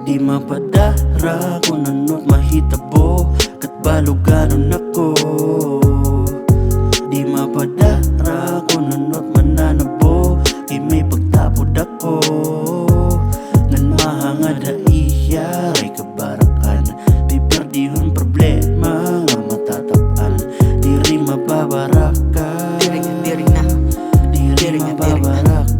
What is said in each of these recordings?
Di mapadara kung ano't mahitabo kat baluganon ako. Di mapadara kung ano't mananabo kay may pagtapod ako. Ngan mahangad na iyaray kabarakan, di perdihon problema nga matatapan. Diri mababaraka, diri na diri mababaraka.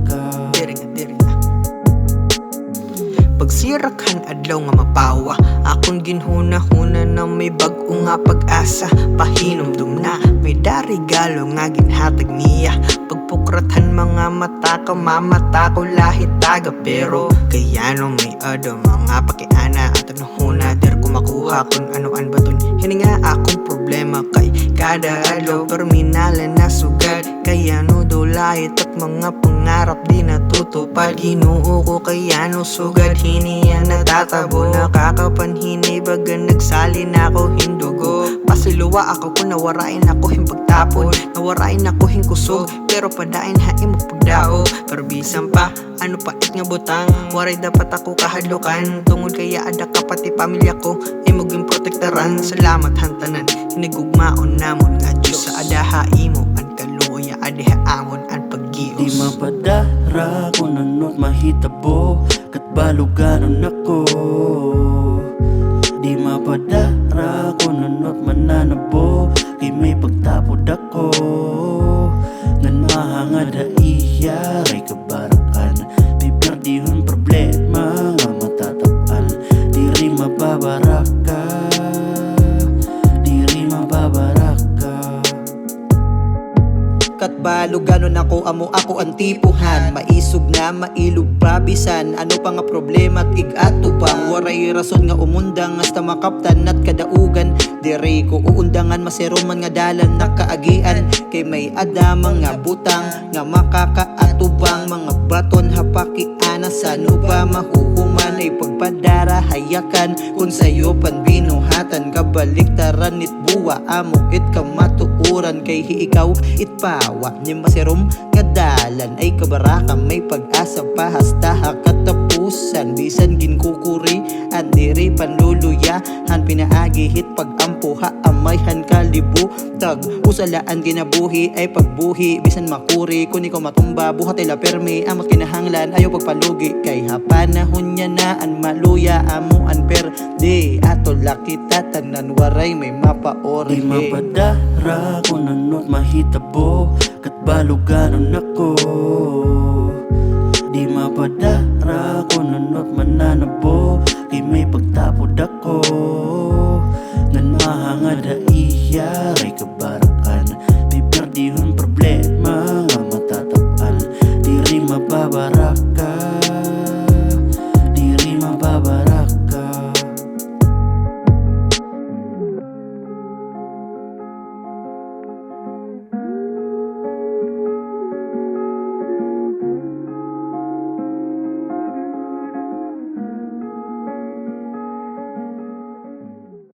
Pagsirakan adlaw nga mapawa, akong ginhuna-huna na may bag-o nga pag-asa. Pahinomdum na may darigalo nga ginhatag niya. Pagpukratan mga mata ka, mamata ko lahit taga. Pero kaya no may ado mga pakiana at nahuna der ko makuha kung anoan baton. Hininga akong problema kay kada adlaw perminalan na sugad. Kaya no dulahit at mga pangarap di natutupad. Ginoo ko kaya no sugad hiniya natatabo. Nakakapanhinay baga nagsalin ako hindugo. Pasiluwa ako kung nawarain ako himpagtapon. Nawarain ako hinkusog pero padain hain magpagdao. Pero bisan pa ano pa it nga butang, waray dapat ako kahadlukan. Tungod kaya ada ka pati pamilya ko ay maging protektaran. Salamat hantanan hinigugmaon namon nga Diyos sa adaha imo an kaluya adeha amon an paggios. Di mapadara kung ano't mahitabo kat baluganon ako. Di mapadara kung ano't mananabo kay may pagtapod ako. Ngan mahangad na iyaray kabarakan, di perdihon problema nga matatapan. Diri mababaraka, diri mababaraka. Kat baluganon ako, amo ako ang tipuhan. Maisog na, mailog pa bisan ano pa nga problema at ig-ato pang waray rason nga umundang hasta makaptan at kadaugan. Dire ko uundangan masiroman nga dalan nakaagian. Kay may adamang nga butang nga makakaatubang. Mga baton hapakiana sa ba mahuhuman ay pagpadara hayakan. Kung sayo pan binuhatan kabaliktaran it buwa amo it kamatuuran. Kay ikaw it pawa ni masirom nga dalan ay kabaraka may pag-asa pa hasta katapusan. Bisan ginkukuri at diri panluluya han pinaagi hit pagampuha amayhan kalibu tag usalaan ginabuhi ay pagbuhi. Bisan makuri kun ikaw matumba buhat ila permi amot kinahanglan ayaw pagpalugi. Kay hapanahon niya na an maluya amo an perde ato lakita tanan waray may mapaori. Di mapadara kung ano't mahitabo kat baluganon ako. Di mapadara kung ano't mananabo kay may pagtapod ako.